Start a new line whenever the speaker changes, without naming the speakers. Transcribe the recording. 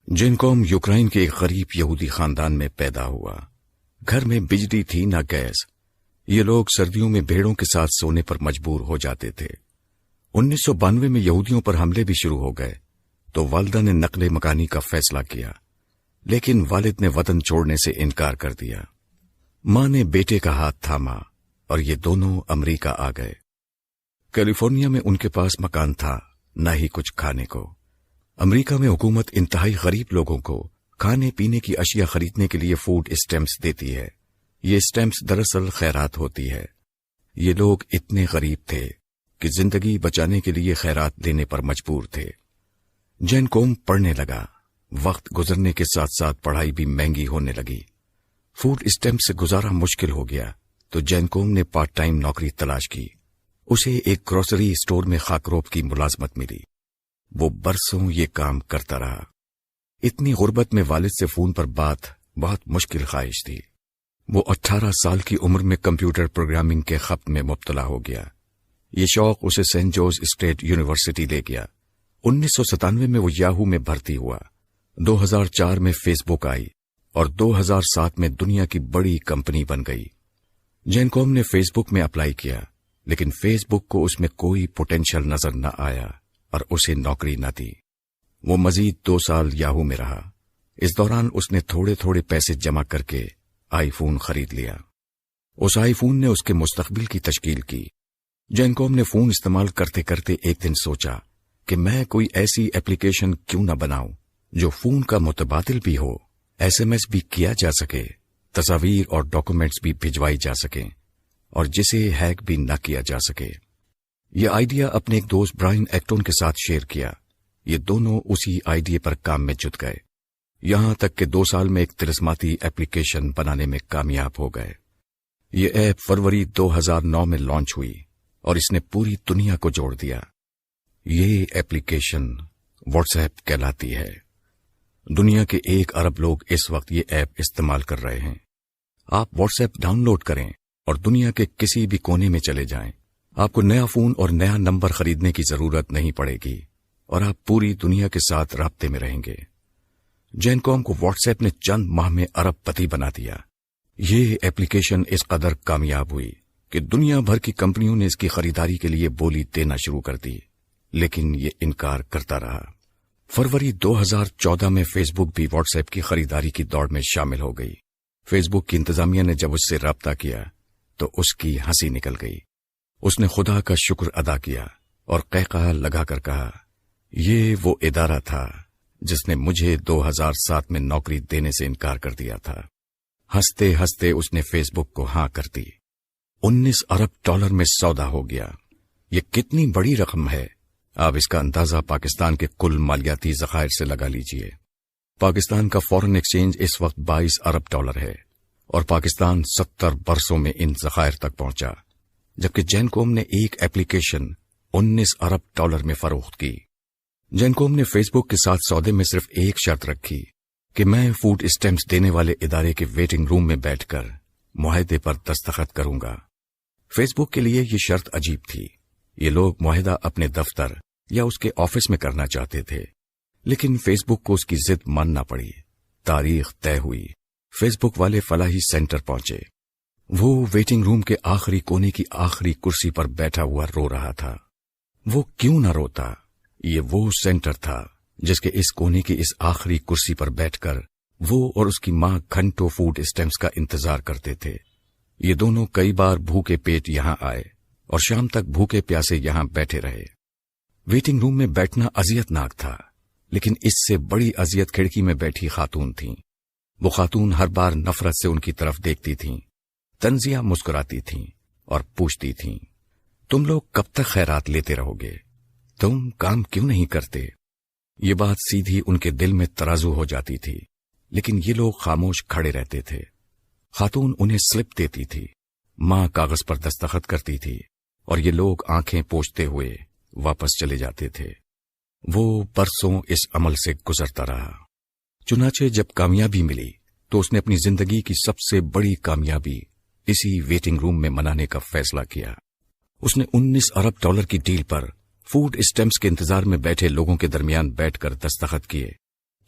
جینکوم Ukraine کے ایک غریب یہودی خاندان میں پیدا ہوا۔ گھر میں بجلی تھی نہ گیس۔ یہ لوگ سردیوں میں بھیڑوں کے ساتھ سونے پر مجبور ہو جاتے تھے۔ 1992 میں یہودیوں پر حملے بھی شروع ہو گئے تو والدہ نے نقل مکانی کا فیصلہ کیا، لیکن والد نے وطن چھوڑنے سے انکار کر دیا۔ ماں نے بیٹے کا ہاتھ تھاما اور یہ دونوں امریکہ آ گئے۔ کیلیفورنیا میں ان کے پاس مکان تھا، نہ ہی کچھ کھانے کو۔ امریکہ میں حکومت انتہائی غریب لوگوں کو کھانے پینے کی اشیاء خریدنے کے لیے فوڈ اسٹیمپس دیتی ہے۔ یہ اسٹیمپس دراصل خیرات ہوتی ہے۔ یہ لوگ اتنے غریب تھے کہ زندگی بچانے کے لیے خیرات دینے پر مجبور تھے۔ جینکوم پڑھنے لگا۔ وقت گزرنے کے ساتھ ساتھ پڑھائی بھی مہنگی ہونے لگی۔ فوڈ اسٹیمپ سے گزارا مشکل ہو گیا تو جینکوم نے پارٹ ٹائم نوکری تلاش کی۔ اسے ایک گروسری اسٹور میں خاکروب کی ملازمت ملی۔ وہ برسوں یہ کام کرتا رہا۔ اتنی غربت میں والد سے فون پر بات بہت مشکل خواہش تھی۔ وہ 18 سال کی عمر میں کمپیوٹر پروگرامنگ کے خط میں مبتلا ہو گیا۔ یہ شوق اسے سینٹ جوز اسٹیٹ یونیورسٹی لے گیا۔ 1997 میں وہ یاہو میں بھرتی ہوا۔ 2004 میں فیس بک آئی اور 2007 میں دنیا کی بڑی کمپنی بن گئی۔ جینکوم نے فیس بک میں اپلائی کیا، لیکن فیس بک کو اس میں کوئی پوٹینشل نظر نہ آیا اور اسے نوکری نہ دی۔ وہ مزید 2 سال یاہو میں رہا۔ اس دوران اس نے تھوڑے تھوڑے پیسے جمع کر کے آئی فون خرید لیا۔ اس آئی فون نے اس کے مستقبل کی تشکیل کی۔ جینکوم نے فون استعمال کرتے کرتے ایک دن سوچا کہ میں کوئی ایسی ایپلیکیشن کیوں نہ بناؤں جو فون کا متبادل بھی ہو، SMS بھی کیا جا سکے، تصاویر اور ڈاکومنٹس بھی بھجوائی جا سکیں اور جسے ہیک بھی نہ کیا جا سکے۔ یہ آئیڈیا اپنے ایک دوست برائن ایکٹون کے ساتھ شیئر کیا۔ یہ دونوں اسی آئیڈیا پر کام میں جت گئے، یہاں تک کہ 2 سال میں ایک طلسماتی ایپلیکیشن بنانے میں کامیاب ہو گئے۔ یہ ایپ فروری 2009 میں لانچ ہوئی اور اس نے پوری دنیا کو جوڑ دیا۔ یہ ایپلیکیشن واٹس ایپ کہلاتی ہے۔ دنیا کے 1 ارب لوگ اس وقت یہ ایپ استعمال کر رہے ہیں۔ آپ واٹس ایپ ڈاؤن لوڈ کریں اور دنیا کے کسی بھی کونے میں چلے جائیں۔ آپ کو نیا فون اور نیا نمبر خریدنے کی ضرورت نہیں پڑے گی اور آپ پوری دنیا کے ساتھ رابطے میں رہیں گے۔ جینکوم کو واٹس ایپ نے چند ماہ میں ارب پتی بنا دیا۔ یہ ایپلیکیشن اس قدر کامیاب ہوئی کہ دنیا بھر کی کمپنیوں نے اس کی خریداری کے لیے بولی دینا شروع کر دی، لیکن یہ انکار کرتا رہا۔ فروری 2014 میں فیس بک بھی واٹس ایپ کی خریداری کی دوڑ میں شامل ہو گئی۔ فیس بک کی انتظامیہ نے جب اس سے رابطہ کیا تو اس کی ہنسی نکل گئی۔ اس نے خدا کا شکر ادا کیا اور قہقہہ لگا کر کہا، یہ وہ ادارہ تھا جس نے مجھے 2007 میں نوکری دینے سے انکار کر دیا تھا۔ ہنستے ہنستے اس نے فیس بک کو ہاں کر دی۔ 19 ارب ڈالر میں سودا ہو گیا۔ یہ کتنی بڑی رقم ہے، آپ اس کا اندازہ پاکستان کے کل مالیاتی ذخائر سے لگا لیجئے۔ پاکستان کا فورن ایکسچینج اس وقت 22 ارب ڈالر ہے اور پاکستان 70 برسوں میں ان ذخائر تک پہنچا، جبکہ جینکوم نے ایک ایپلیکیشن 19 ارب ڈالر میں فروخت کی۔ جینکوم نے فیس بک کے ساتھ سودے میں صرف ایک شرط رکھی کہ میں فوڈ اسٹیمپس دینے والے ادارے کے ویٹنگ روم میں بیٹھ کر معاہدے پر دستخط کروں گا۔ فیس بک کے لیے یہ شرط عجیب تھی۔ یہ لوگ معاہدہ اپنے دفتر یا اس کے آفس میں کرنا چاہتے تھے، لیکن فیس بک کو اس کی ضد ماننا پڑی۔ تاریخ طے ہوئی۔ فیس بک والے فلاحی سینٹر پہنچے۔ وہ ویٹنگ روم کے آخری کونے کی آخری کرسی پر بیٹھا ہوا رو رہا تھا۔ وہ کیوں نہ روتا؟ یہ وہ سینٹر تھا جس کے اس کونے کی اس آخری کرسی پر بیٹھ کر وہ اور اس کی ماں گھنٹوں فوڈ اسٹیمپس کا انتظار کرتے تھے۔ یہ دونوں کئی بار بھوکے پیٹ یہاں آئے اور شام تک بھوکے پیاسے یہاں بیٹھے رہے۔ ویٹنگ روم میں بیٹھنا اذیت ناک تھا، لیکن اس سے بڑی اذیت کھڑکی میں بیٹھی خاتون تھیں۔ وہ خاتون ہر بار نفرت سے ان کی طرف دیکھتی تھیں، طنزیہ مسکراتی تھیں اور پوچھتی تھیں، تم لوگ کب تک خیرات لیتے رہو گے؟ تم کام کیوں نہیں کرتے؟ یہ بات سیدھی ان کے دل میں ترازو ہو جاتی تھی، لیکن یہ لوگ خاموش کھڑے رہتے تھے۔ خاتون انہیں سلپ دیتی تھی، ماں کاغذ پر دستخط کرتی تھی اور یہ لوگ آنکھیں پوچھتے ہوئے واپس چلے جاتے تھے۔ وہ برسوں اس عمل سے گزرتا رہا۔ چنانچہ جب کامیابی ملی تو اس نے اپنی زندگی کی سب سے بڑی کامیابی اسی ویٹنگ روم میں منانے کا فیصلہ کیا۔ اس نے 19 ارب ڈالر کی ڈیل پر فوڈ اسٹیمپس کے انتظار میں بیٹھے لوگوں کے درمیان بیٹھ کر دستخط کیے